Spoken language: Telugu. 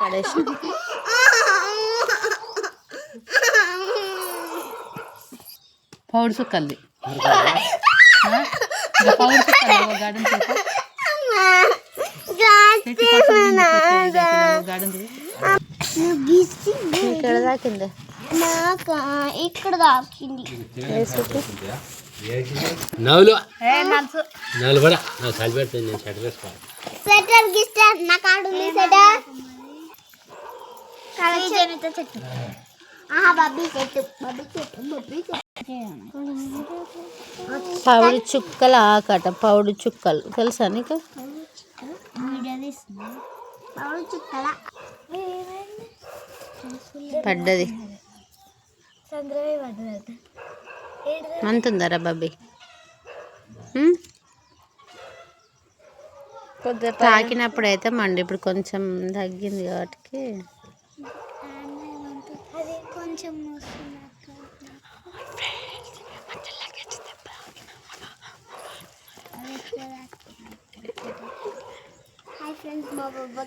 పడేసి పౌడు సుక్కల్ది పౌడు సుక్కలు గార్డెన్ ఇక్కడ దాకింది ఇక్కడ దాకింది స్వెటర్ గిస్టర్ నా కాడు స్వెటర్ చెట్టు బబ్బీ చెట్టు పౌడు చుక్కల ఆకట పౌడు చుక్కలు తెలుసా నీకు పడ్డది మంతుందరా బబ్బీ తాకినప్పుడు అయితే మండి ఇప్పుడు కొంచెం తగ్గింది కాబట్టి కొంచెం హాయ్ ఫ్రెండ్స్ మా బాబా